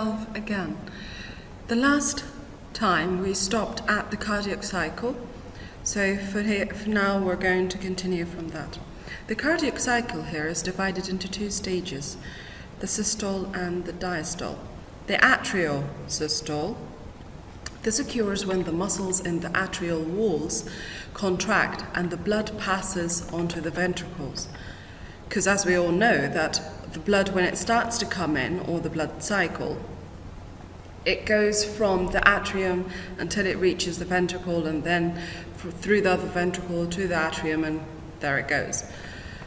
Grade12 again. The last time we stopped at the cardiac cycle, so for now we're going to continue from that. The cardiac cycle here is divided into two stages, the systole and the diastole. The atrial systole, this occurs when the muscles in the atrial walls contract and the blood passes onto the ventricles. Because as we all know that the blood, when it starts to come in, or the blood cycle, it goes from the atrium until it reaches the ventricle, and then through the other ventricle to the atrium, and there it goes.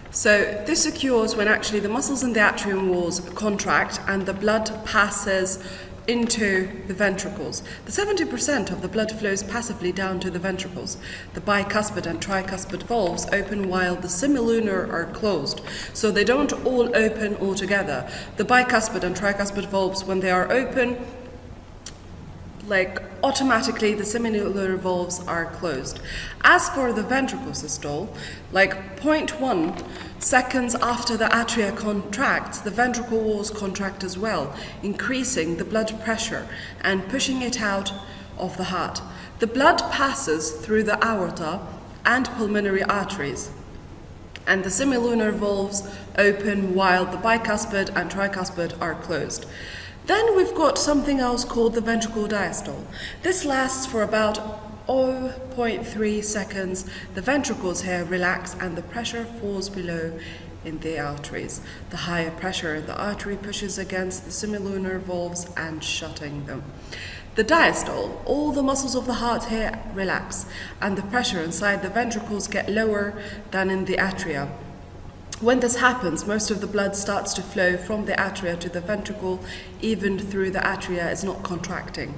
So this occurs when actually the muscles in the atrium walls contract and the blood passes into the ventricles. The 70% of the blood flows passively down to the ventricles. The bicuspid and tricuspid valves open while the semilunar are closed, so they don't all open all together. The bicuspid and tricuspid valves, when they are open, automatically the semilunar valves are closed. As for the ventricle systole, 0.1 seconds after the atria contracts, the ventricle walls contract as well, increasing the blood pressure and pushing it out of the heart. The blood passes through the aorta and pulmonary arteries, and the semilunar valves open while the bicuspid and tricuspid are closed. Then we've got something else called the ventricle diastole. This lasts for about 0.3 seconds. The ventricles here relax and the pressure falls below in the arteries. The higher pressure in the artery pushes against the semilunar valves and shutting them. The diastole, all the muscles of the heart here relax and the pressure inside the ventricles get lower than in the atria. When this happens, most of the blood starts to flow from the atria to the ventricle, even through the atria is not contracting.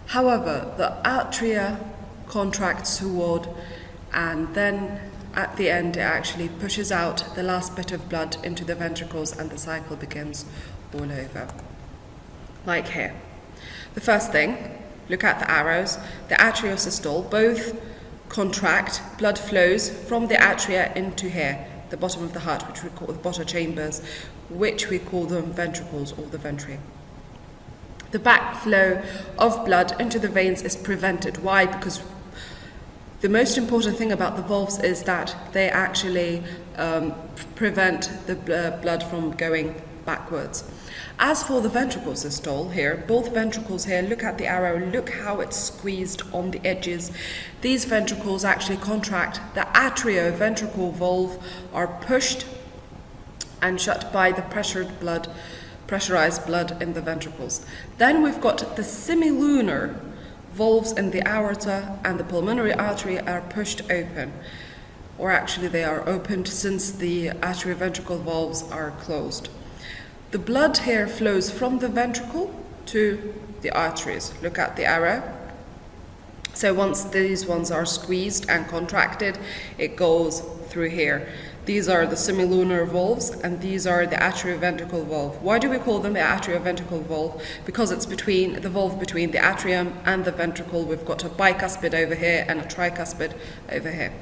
However, the atria contracts toward, and then at the end it actually pushes out the last bit of blood into the ventricles and the cycle begins all over. Like here. The first thing, look at the arrows, the atriosystole, both contract, blood flows from the atria into here, the bottom of the heart, which we call the bottom chambers, which we call them ventricles or the ventri. The backflow of blood into the veins is prevented. Why? Because the most important thing about the valves is that they actually prevent the blood from going backwards. As for the ventricle systole here, both ventricles here, look at the arrow, look how it's squeezed on the edges. These ventricles actually contract. The atrioventricle valve are pushed and shut by the pressurized blood in the ventricles. Then we've got the semilunar valves in the aorta and the pulmonary artery are pushed open. Or actually they are opened since the atrioventricle valves are closed. The blood here flows from the ventricle to the arteries. Look at the arrow. So once these ones are squeezed and contracted, it goes through here. These are the semilunar valves and these are the atrioventricle valve. Why do we call them the atrioventricle valve? Because it's between the valve between the atrium and the ventricle. We've got a bicuspid over here and a tricuspid over here.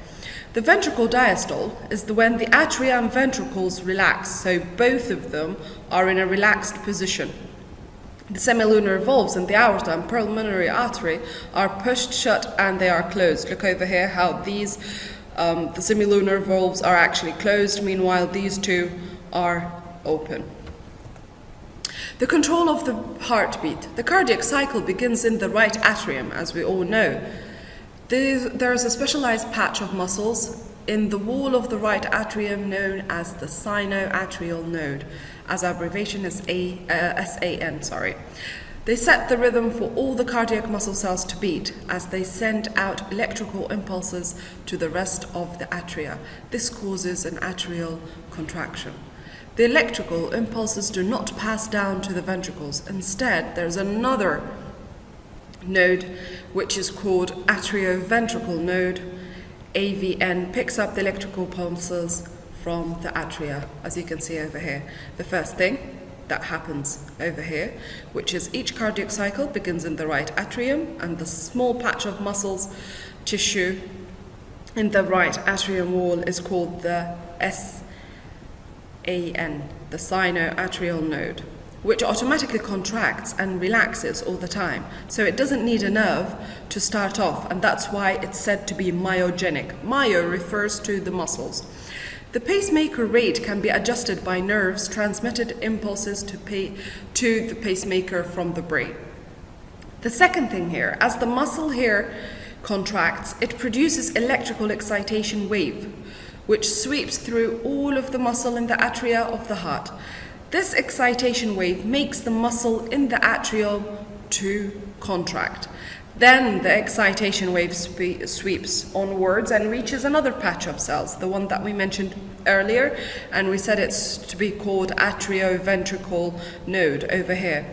The ventricle diastole is when the atria and ventricles relax, so both of them are in a relaxed position. The semilunar valves in the aorta and pulmonary artery are pushed shut and they are closed. Look over here how these, the semilunar valves are actually closed, meanwhile these two are open. The control of the heartbeat. The cardiac cycle begins in the right atrium, as we all know. There is a specialized patch of muscles in the wall of the right atrium known as the sinoatrial node, as abbreviation is SAN. They set the rhythm for all the cardiac muscle cells to beat as they send out electrical impulses to the rest of the atria. This causes an atrial contraction. The electrical impulses do not pass down to the ventricles. Instead, there's another node which is called atrioventricle node. AVN picks up the electrical pulses from the atria, as you can see over here. The first thing that happens over here, which is each cardiac cycle begins in the right atrium, and the small patch of muscles tissue in the right atrium wall is called the SAN, the sinoatrial node. which automatically contracts and relaxes all the time. So it doesn't need a nerve to start off, and that's why it's said to be myogenic. Myo refers to the muscles. The pacemaker rate can be adjusted by nerves transmitted impulses to the pacemaker from the brain. The second thing here, as the muscle here contracts, it produces electrical excitation wave, which sweeps through all of the muscle in the atria of the heart. This excitation wave makes the muscle in the atrium to contract. Then the excitation wave sweeps onwards and reaches another patch of cells, the one that we mentioned earlier, and we said it's to be called atrioventricle node over here,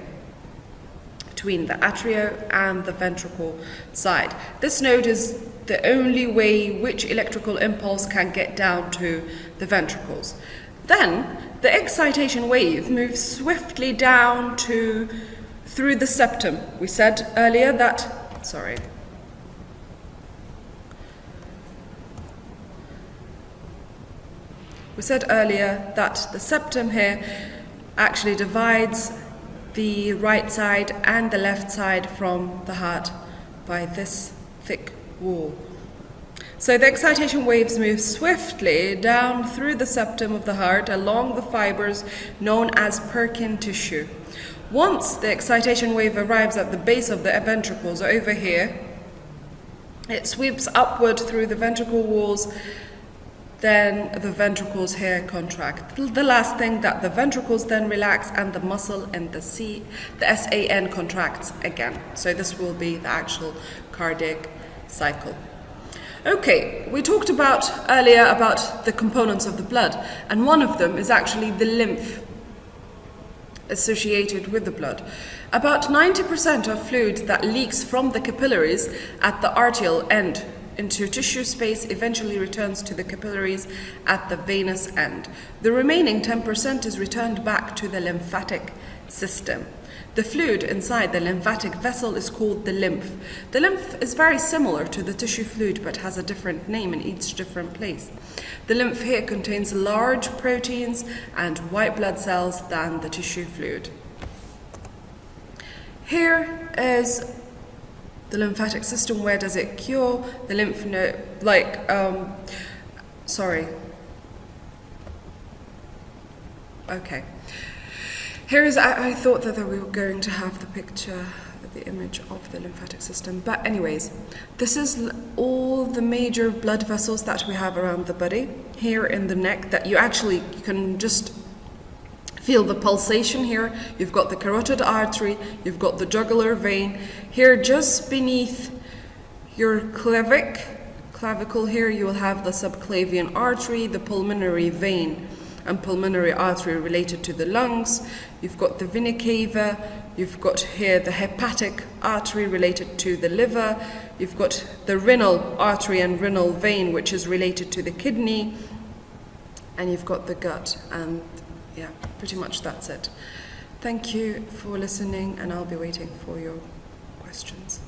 between the atrio and the ventricle side. This node is the only way which electrical impulse can get down to the ventricles. Then the excitation wave moves swiftly down through the septum. We said earlier that, the septum here actually divides the right side and the left side from the heart by this thick wall. So the excitation waves move swiftly down through the septum of the heart along the fibers known as Purkinje tissue. Once the excitation wave arrives at the base of the ventricles over here, it sweeps upward through the ventricle walls. Then the ventricles here contract. The last thing, that the ventricles then relax and the muscle in the SAN contracts again. So this will be the actual cardiac cycle. Okay, we talked earlier about the components of the blood, and one of them is actually the lymph associated with the blood. About 90% of fluid that leaks from the capillaries at the arterial end into tissue space eventually returns to the capillaries at the venous end. The remaining 10% is returned back to the lymphatic system. The fluid inside the lymphatic vessel is called the lymph. The lymph is very similar to the tissue fluid but has a different name in each different place. The lymph here contains large proteins and white blood cells than the tissue fluid. Here is the lymphatic system. Where does it cure? The lymph node, Okay. Here is, I thought that we were going to have the picture, the image of the lymphatic system. But anyways, this is all the major blood vessels that we have around the body. Here in the neck, that you can just feel the pulsation here. You've got the carotid artery, you've got the jugular vein. Here just beneath your clavicle here, you will have the subclavian artery, the pulmonary vein and pulmonary artery related to the lungs. You've got the vena cava, you've got here the hepatic artery related to the liver, you've got the renal artery and renal vein which is related to the kidney, and you've got the gut, and yeah, pretty much that's it. Thank you for listening, and I'll be waiting for your questions.